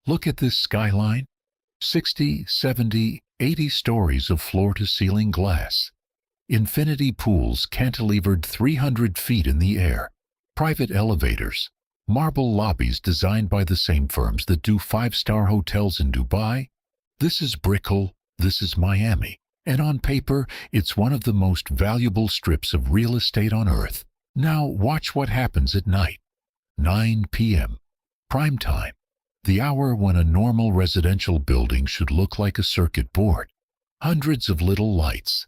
Look at this skyline. 60, 70, 80 stories of floor-to-ceiling glass. Infinity pools cantilevered 300 feet in the air. Private elevators. Marble lobbies designed by the same firms that do five-star hotels in Dubai. This is Brickell, this is Miami. And on paper, it's one of the most valuable strips of real estate on earth. Now watch what happens at night. 9 p.m. Prime time. The hour when a normal residential building should look like a circuit board. Hundreds of little lights.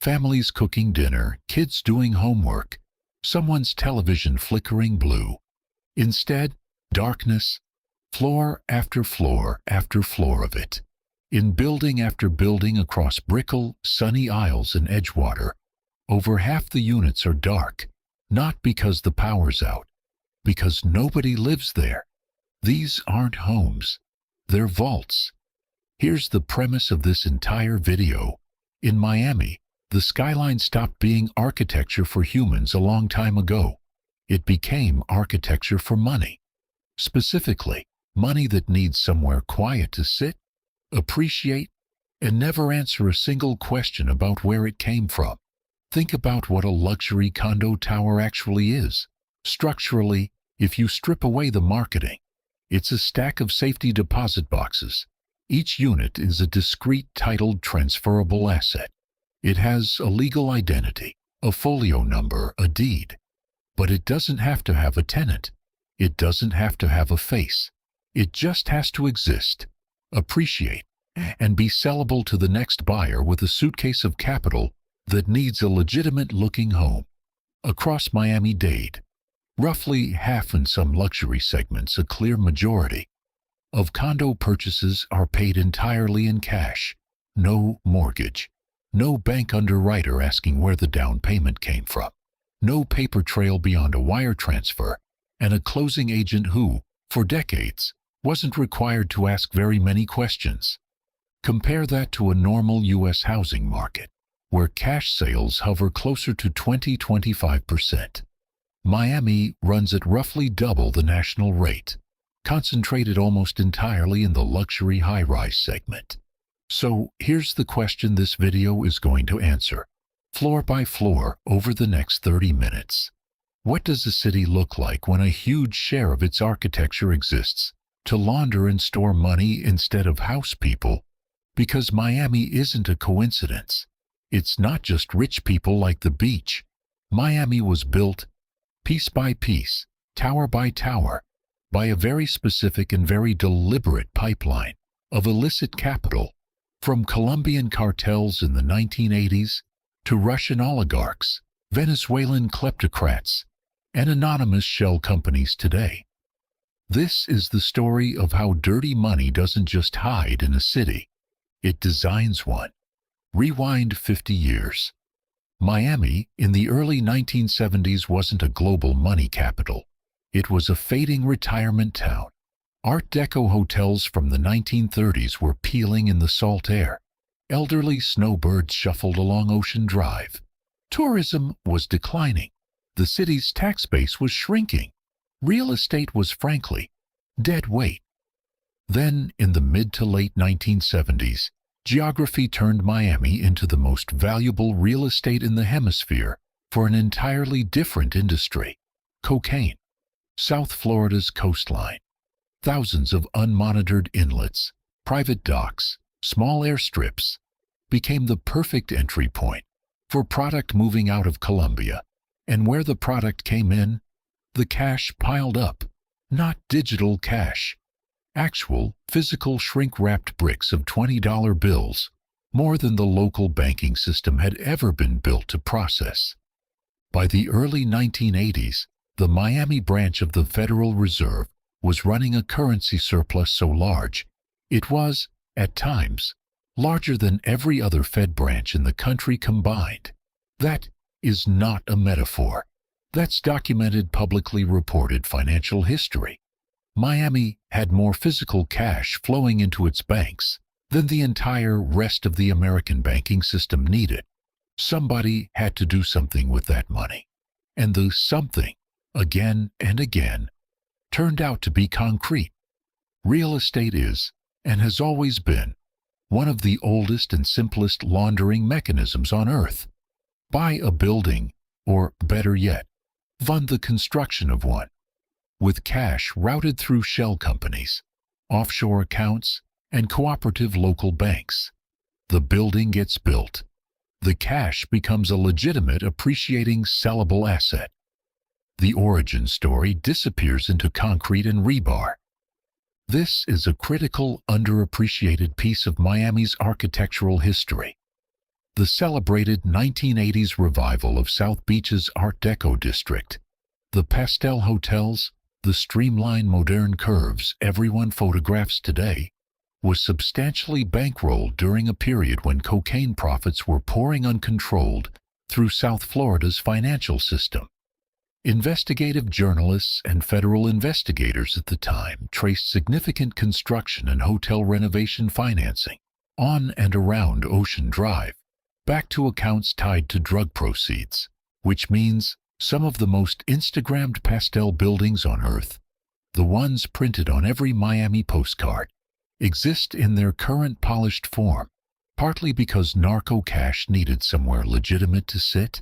Families cooking dinner, kids doing homework, someone's television flickering blue. Instead, darkness, floor after floor after floor of it. In building after building across Brickell, Sunny Isles, and Edgewater, over half the units are dark, not because the power's out, because nobody lives there. These aren't homes, they're vaults. Here's the premise of this entire video. In Miami, the skyline stopped being architecture for humans a long time ago. It became architecture for money. Specifically, money that needs somewhere quiet to sit, appreciate, and never answer a single question about where it came from. Think about what a luxury condo tower actually is. Structurally, if you strip away the marketing, it's a stack of safety deposit boxes. Each unit is a discrete titled transferable asset. It has a legal identity, a folio number, a deed. But it doesn't have to have a tenant. It doesn't have to have a face. It just has to exist, appreciate, and be sellable to the next buyer with a suitcase of capital that needs a legitimate-looking home. Across Miami-Dade, roughly half in some luxury segments, a clear majority of condo purchases are paid entirely in cash. No mortgage. No bank underwriter asking where the down payment came from. No paper trail beyond a wire transfer, and a closing agent who, for decades, wasn't required to ask very many questions. Compare that to a normal U.S. housing market, where cash sales hover closer to 20–25%. Miami runs at roughly double the national rate, concentrated almost entirely in the luxury high-rise segment. So here's the question this video is going to answer, floor by floor, over the next 30 minutes. What does a city look like when a huge share of its architecture exists to launder and store money instead of house people? Because Miami isn't a coincidence. It's not just rich people like the beach. Miami was built, piece by piece, tower by tower, by a very specific and very deliberate pipeline of illicit capital, from Colombian cartels in the 1980s to Russian oligarchs, Venezuelan kleptocrats, and anonymous shell companies today. This is the story of how dirty money doesn't just hide in a city, it designs one. Rewind 50 years. Miami, in the early 1970s, wasn't a global money capital. It was a fading retirement town. Art Deco hotels from the 1930s were peeling in the salt air. Elderly snowbirds shuffled along Ocean Drive. Tourism was declining. The city's tax base was shrinking. Real estate was, frankly, dead weight. Then, in the mid to late 1970s, geography turned Miami into the most valuable real estate in the hemisphere for an entirely different industry: cocaine. South Florida's coastline. Thousands of unmonitored inlets, private docks, small airstrips became the perfect entry point for product moving out of Colombia. And where the product came in, the cash piled up. Not digital cash. Actual, physical shrink-wrapped bricks of $20 bills, more than the local banking system had ever been built to process. By the early 1980s, the Miami branch of the Federal Reserve was running a currency surplus so large, it was, at times, larger than every other Fed branch in the country combined. That is not a metaphor. That's documented, publicly reported financial history. Miami had more physical cash flowing into its banks than the entire rest of the American banking system needed. Somebody had to do something with that money. And the something, again and again, turned out to be concrete. Real estate is, and has always been, one of the oldest and simplest laundering mechanisms on earth. Buy a building, or better yet, fund the construction of one, with cash routed through shell companies, offshore accounts, and cooperative local banks. The building gets built. The cash becomes a legitimate, appreciating, sellable asset. The origin story disappears into concrete and rebar. This is a critical, underappreciated piece of Miami's architectural history. The celebrated 1980s revival of South Beach's Art Deco district, the pastel hotels, the streamlined modern curves everyone photographs today, was substantially bankrolled during a period when cocaine profits were pouring uncontrolled through South Florida's financial system. Investigative journalists and federal investigators at the time traced significant construction and hotel renovation financing on and around Ocean Drive back to accounts tied to drug proceeds, which means some of the most Instagrammed pastel buildings on earth, the ones printed on every Miami postcard, exist in their current polished form, partly because narco cash needed somewhere legitimate to sit.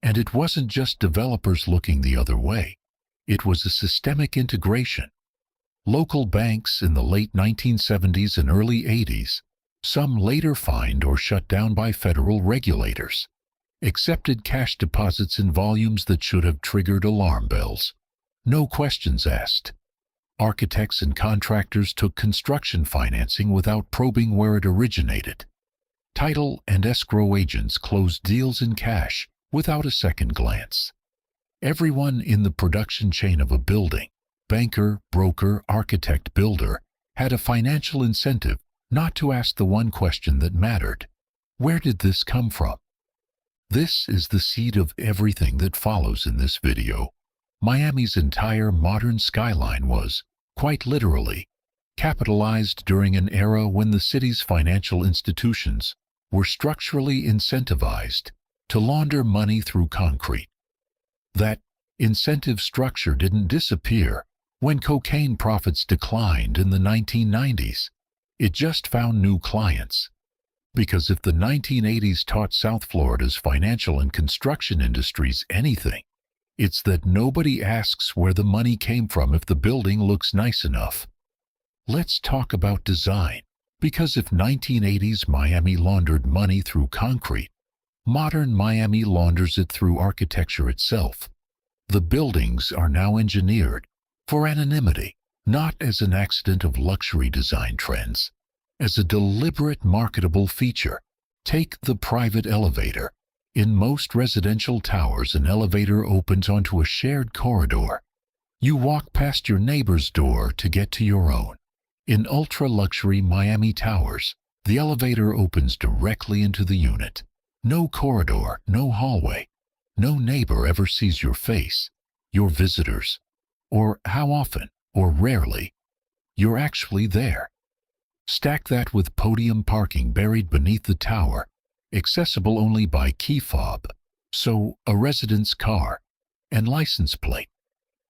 And it wasn't just developers looking the other way. It was a systemic integration. Local banks in the late 1970s and early 80s, some later fined or shut down by federal regulators, accepted cash deposits in volumes that should have triggered alarm bells. No questions asked. Architects and contractors took construction financing without probing where it originated. Title and escrow agents closed deals in cash without a second glance. Everyone in the production chain of a building, banker, broker, architect, builder, had a financial incentive not to ask the one question that mattered. Where did this come from? This is the seed of everything that follows in this video. Miami's entire modern skyline was, quite literally, capitalized during an era when the city's financial institutions were structurally incentivized to launder money through concrete. That incentive structure didn't disappear when cocaine profits declined in the 1990s. It just found new clients. Because if the 1980s taught South Florida's financial and construction industries anything, it's that nobody asks where the money came from if the building looks nice enough. Let's talk about design, because if 1980s Miami laundered money through concrete, modern Miami launders it through architecture itself. The buildings are now engineered for anonymity, not as an accident of luxury design trends, as a deliberate marketable feature. Take the private elevator. In most residential towers, an elevator opens onto a shared corridor. You walk past your neighbor's door to get to your own. In ultra-luxury Miami towers, the elevator opens directly into the unit. No corridor, no hallway. No neighbor ever sees your face, your visitors, or how often, or rarely, you're actually there. Stack that with podium parking buried beneath the tower, accessible only by key fob, so a resident's car and license plate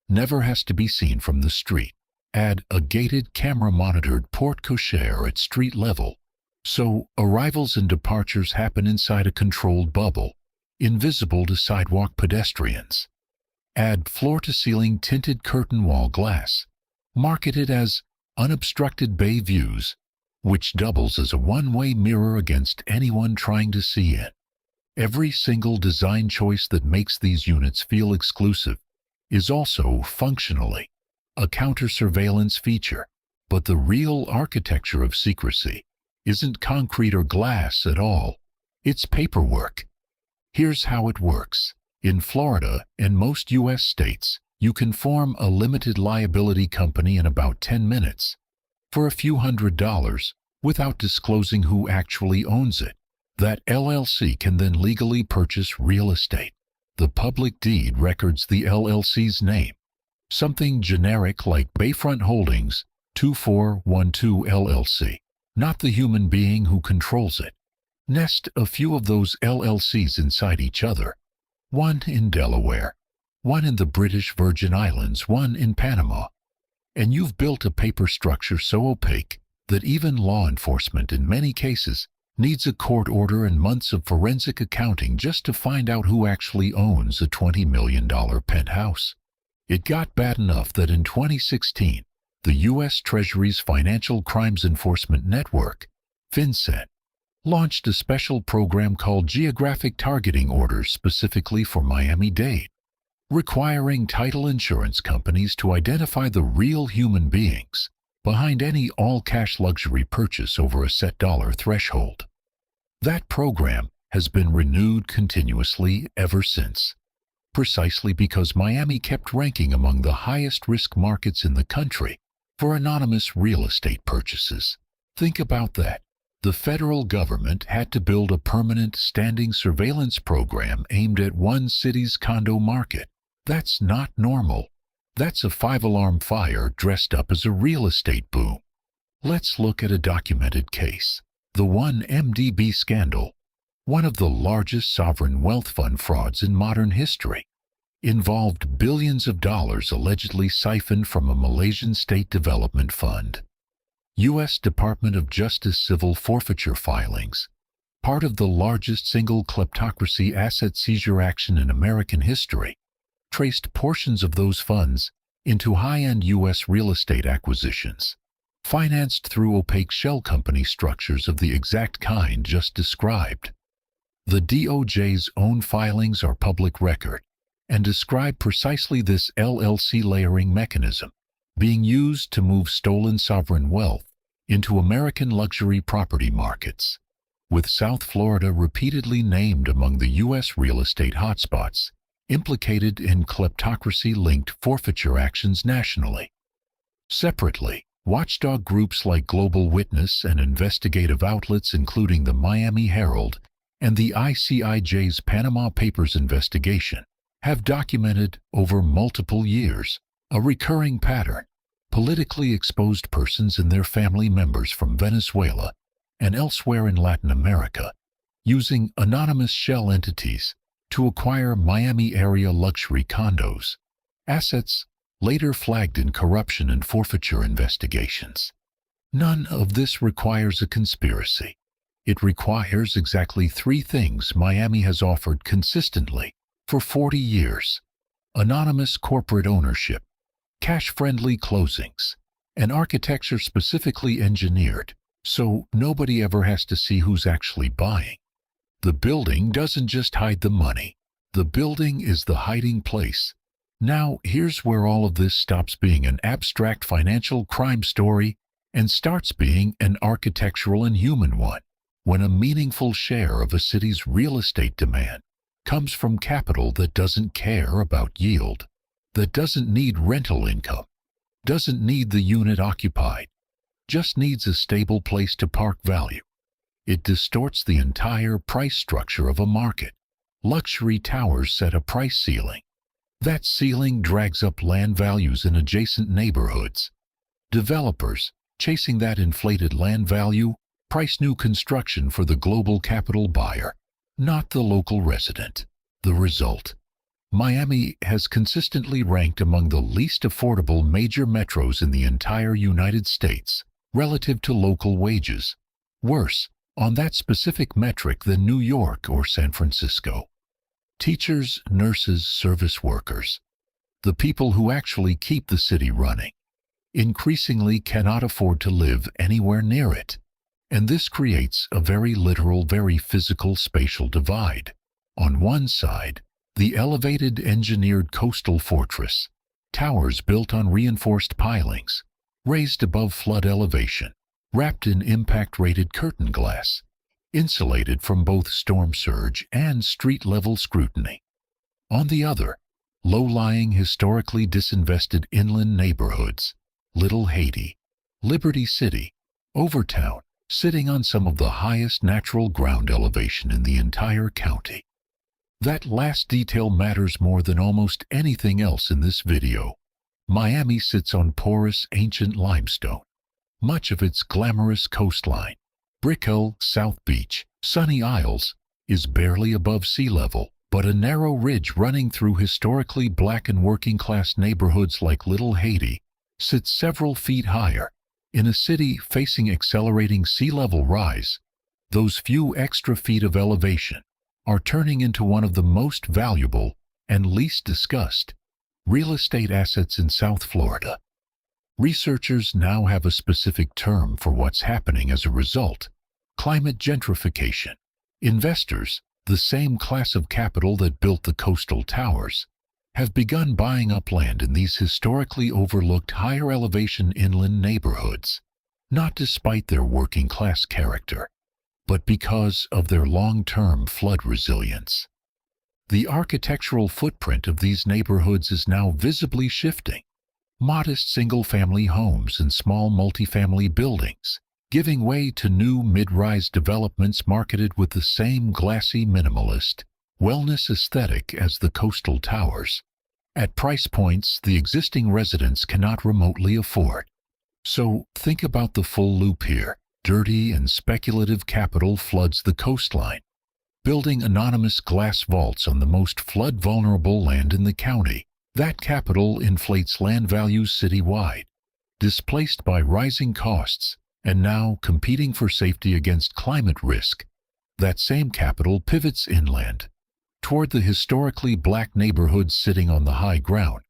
never has to be seen from the street. Add a gated camera-monitored porte cochere at street level, so arrivals and departures happen inside a controlled bubble, invisible to sidewalk pedestrians. Add floor-to-ceiling tinted curtain wall glass, marketed as unobstructed bay views, which doubles as a one-way mirror against anyone trying to see in. Every single design choice that makes these units feel exclusive is also, functionally, a countersurveillance feature. But the real architecture of secrecy isn't concrete or glass at all. It's paperwork. Here's how it works. In Florida and most U.S. states, you can form a limited liability company in about 10 minutes for a few $100s without disclosing who actually owns it. That LLC can then legally purchase real estate. The public deed records the LLC's name, something generic like Bayfront Holdings 2412 LLC, not the human being who controls it. Nest a few of those LLCs inside each other, one in Delaware, one in the British Virgin Islands, one in Panama. and you've built a paper structure so opaque that even law enforcement in many cases needs a court order and months of forensic accounting just to find out who actually owns a $20 million penthouse. It got bad enough that in 2016, the U.S. Treasury's Financial Crimes Enforcement Network, FinCEN, launched a special program called Geographic Targeting Orders specifically for Miami-Dade, requiring title insurance companies to identify the real human beings behind any all-cash luxury purchase over a set dollar threshold. That program has been renewed continuously ever since, precisely because Miami kept ranking among the highest risk markets in the country for anonymous real estate purchases. Think about that. The federal government had to build a permanent standing surveillance program aimed at one city's condo market. That's not normal. That's a five-alarm fire dressed up as a real estate boom. Let's look at a documented case. The 1MDB scandal, one of the largest sovereign wealth fund frauds in modern history, involved billions of dollars allegedly siphoned from a Malaysian state development fund. U.S. Department of Justice civil forfeiture filings, part of the largest single kleptocracy asset seizure action in American history, traced portions of those funds into high-end U.S. real estate acquisitions, financed through opaque shell company structures of the exact kind just described. The DOJ's own filings are public record and describe precisely this LLC layering mechanism being used to move stolen sovereign wealth into American luxury property markets, with South Florida repeatedly named among the U.S. real estate hotspots implicated in kleptocracy-linked forfeiture actions nationally. Separately, watchdog groups like Global Witness and investigative outlets including the Miami Herald and the ICIJ's Panama Papers investigation have documented over multiple years a recurring pattern: politically exposed persons and their family members from Venezuela and elsewhere in Latin America using anonymous shell entities to acquire Miami area luxury condos, assets later flagged in corruption and forfeiture investigations. None of this requires a conspiracy. It requires exactly three things Miami has offered consistently for 40 years: anonymous corporate ownership, cash-friendly closings, and architecture specifically engineered so nobody ever has to see who's actually buying. The building doesn't just hide the money. The building is the hiding place. Now, here's where all of this stops being an abstract financial crime story and starts being an architectural and human one. When a meaningful share of a city's real estate demand comes from capital that doesn't care about yield, that doesn't need rental income, doesn't need the unit occupied, just needs a stable place to park value, it distorts the entire price structure of a market. Luxury towers set a price ceiling. That ceiling drags up land values in adjacent neighborhoods. Developers, chasing that inflated land value, price new construction for the global capital buyer, not the local resident. The result: Miami has consistently ranked among the least affordable major metros in the entire United States relative to local wages. Worse, on that specific metric than New York or San Francisco. Teachers, nurses, service workers, the people who actually keep the city running, increasingly cannot afford to live anywhere near it. And this creates a very literal, very physical spatial divide. On one side, the elevated engineered coastal fortress, towers built on reinforced pilings, raised above flood elevation, wrapped in impact-rated curtain glass, insulated from both storm surge and street-level scrutiny. On the other, low-lying, historically disinvested inland neighborhoods, Little Haiti, Liberty City, Overtown, sitting on some of the highest natural ground elevation in the entire county. That last detail matters more than almost anything else in this video. Miami sits on porous ancient limestone. Much of its glamorous coastline, Brickell, South Beach, Sunny Isles, is barely above sea level, but a narrow ridge running through historically black and working-class neighborhoods like Little Haiti sits several feet higher. In a city facing accelerating sea level rise, those few extra feet of elevation are turning into one of the most valuable and least discussed real estate assets in South Florida. Researchers now have a specific term for what's happening as a result: climate gentrification. Investors, the same class of capital that built the coastal towers, have begun buying up land in these historically overlooked higher elevation inland neighborhoods, not despite their working class character, but because of their long-term flood resilience. The architectural footprint of these neighborhoods is now visibly shifting. Modest single-family homes and small multifamily buildings, giving way to new mid-rise developments marketed with the same glassy minimalist wellness aesthetic as the coastal towers, at price points the existing residents cannot remotely afford. So think about the full loop here. Dirty and speculative capital floods the coastline, building anonymous glass vaults on the most flood-vulnerable land in the county. That capital inflates land values citywide, displaced by rising costs, and now competing for safety against climate risk. That same capital pivots inland, toward the historically black neighborhoods sitting on the high ground,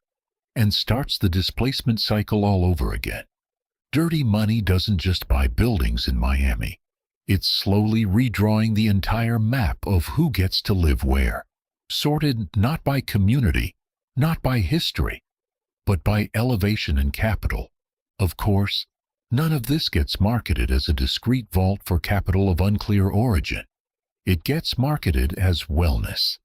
and starts the displacement cycle all over again. Dirty money doesn't just buy buildings in Miami. It's slowly redrawing the entire map of who gets to live where, sorted not by community, not by history, but by elevation and capital. Of course, none of this gets marketed as a discrete vault for capital of unclear origin. It gets marketed as wellness.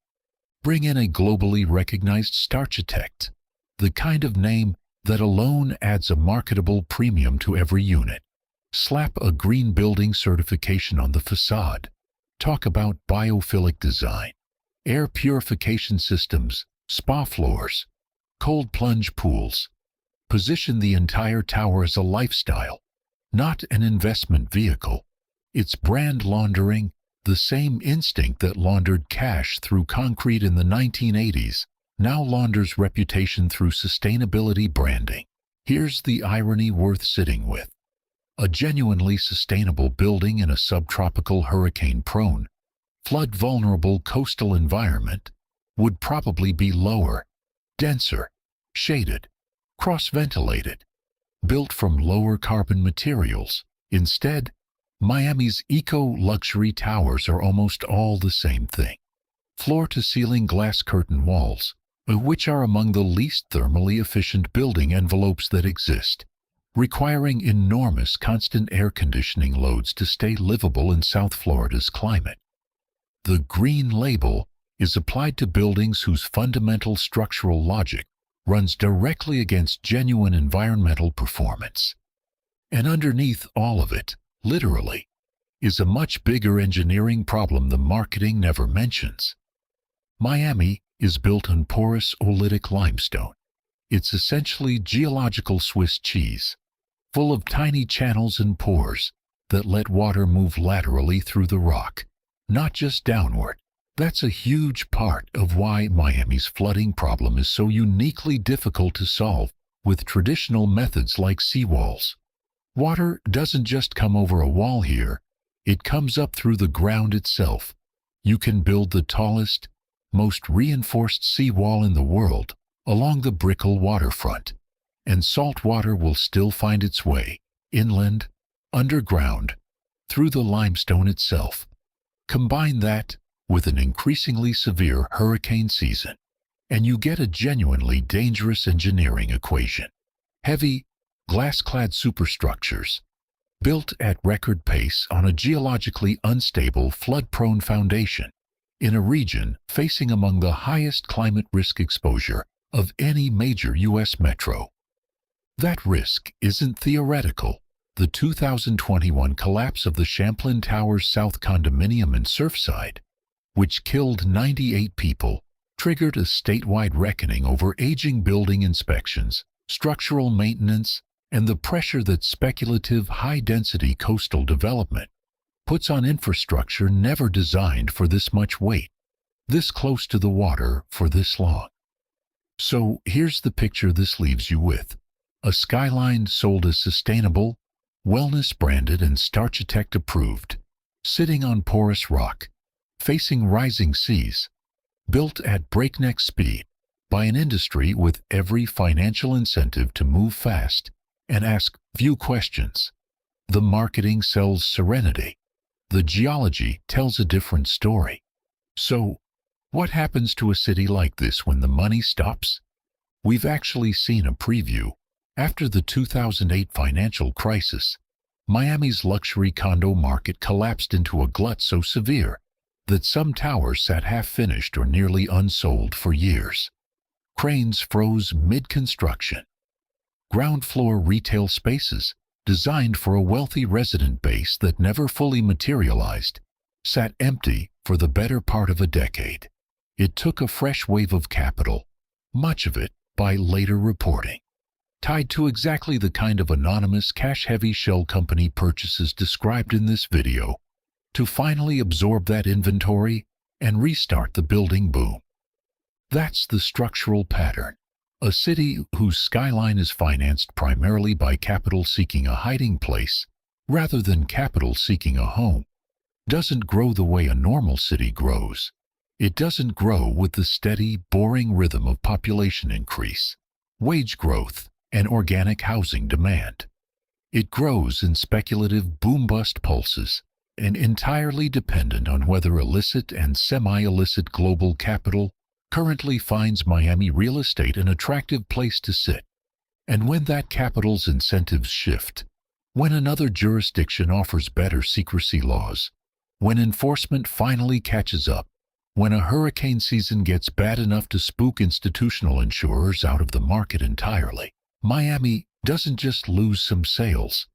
Bring in a globally recognized starchitect, the kind of name that alone adds a marketable premium to every unit. Slap a green building certification on the facade. Talk about biophilic design, air purification systems, spa floors, cold plunge pools. Position the entire tower as a lifestyle, not an investment vehicle. It's brand laundering, the same instinct that laundered cash through concrete in the 1980s, now launders reputation through sustainability branding. Here's the irony worth sitting with. A genuinely sustainable building in a subtropical hurricane-prone, flood-vulnerable coastal environment would probably be lower, denser, shaded, cross-ventilated, built from lower carbon materials. Instead, Miami's eco-luxury towers are almost all the same thing. Floor-to-ceiling glass curtain walls, which are among the least thermally efficient building envelopes that exist, requiring enormous constant air conditioning loads to stay livable in South Florida's climate. The green label is applied to buildings whose fundamental structural logic runs directly against genuine environmental performance. And underneath all of it, literally, is a much bigger engineering problem the marketing never mentions. Miami is built on porous oolitic limestone. It's essentially geological Swiss cheese, full of tiny channels and pores that let water move laterally through the rock, not just downward. That's a huge part of why Miami's flooding problem is so uniquely difficult to solve with traditional methods like seawalls. Water doesn't just come over a wall here, it comes up through the ground itself. You can build the tallest, most reinforced seawall in the world along the Brickell waterfront, and salt water will still find its way inland, underground, through the limestone itself. Combine that with an increasingly severe hurricane season, and you get a genuinely dangerous engineering equation. Heavy, glass-clad superstructures, built at record pace on a geologically unstable, flood-prone foundation, in a region facing among the highest climate risk exposure of any major U.S. metro. That risk isn't theoretical. The 2021 collapse of the Champlain Towers South condominium in Surfside, which killed 98 people, triggered a statewide reckoning over aging building inspections, structural maintenance, and the pressure that speculative high-density coastal development puts on infrastructure never designed for this much weight, this close to the water for this long. So here's the picture this leaves you with. A skyline sold as sustainable, wellness-branded and Starchitect-approved, sitting on porous rock, facing rising seas, built at breakneck speed by an industry with every financial incentive to move fast and ask few questions. The marketing sells serenity. The geology tells a different story. So, what happens to a city like this when the money stops? We've actually seen a preview. After the 2008 financial crisis, Miami's luxury condo market collapsed into a glut so severe that some towers sat half-finished or nearly unsold for years. Cranes froze mid-construction. Ground-floor retail spaces, designed for a wealthy resident base that never fully materialized, sat empty for the better part of a decade. It took a fresh wave of capital, much of it, by later reporting, tied to exactly the kind of anonymous cash-heavy shell company purchases described in this video, to finally absorb that inventory and restart the building boom. That's the structural pattern. A city whose skyline is financed primarily by capital seeking a hiding place, rather than capital seeking a home, doesn't grow the way a normal city grows. It doesn't grow with the steady, boring rhythm of population increase, wage growth, and organic housing demand. It grows in speculative boom-bust pulses, and entirely dependent on whether illicit and semi-illicit global capital currently finds Miami real estate an attractive place to sit. And when that capital's incentives shift, when another jurisdiction offers better secrecy laws, when enforcement finally catches up, when a hurricane season gets bad enough to spook institutional insurers out of the market entirely, Miami doesn't just lose some sales.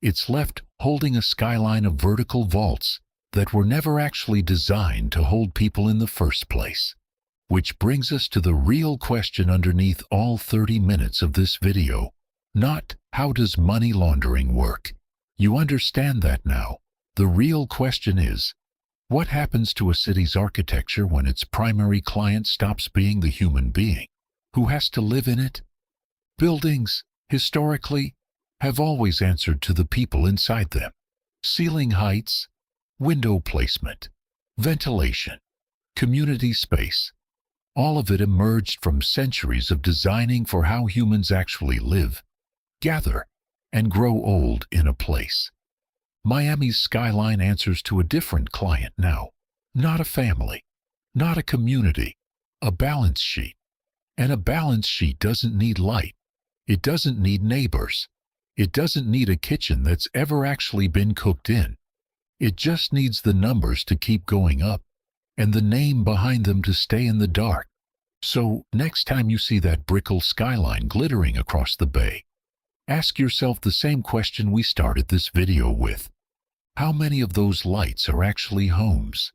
It's left holding a skyline of vertical vaults that were never actually designed to hold people in the first place. Which brings us to the real question underneath all 30 minutes of this video. Not, how does money laundering work? You understand that now. The real question is, what happens to a city's architecture when its primary client stops being the human being who has to live in it? Buildings, historically, have always answered to the people inside them. Ceiling heights, window placement, ventilation, community space. All of it emerged from centuries of designing for how humans actually live, gather, and grow old in a place. Miami's skyline answers to a different client now. Not a family, not a community, a balance sheet. And a balance sheet doesn't need light. It doesn't need neighbors. It doesn't need a kitchen that's ever actually been cooked in. It just needs the numbers to keep going up, and the name behind them to stay in the dark. So, next time you see that brickle skyline glittering across the bay, ask yourself the same question we started this video with. How many of those lights are actually homes?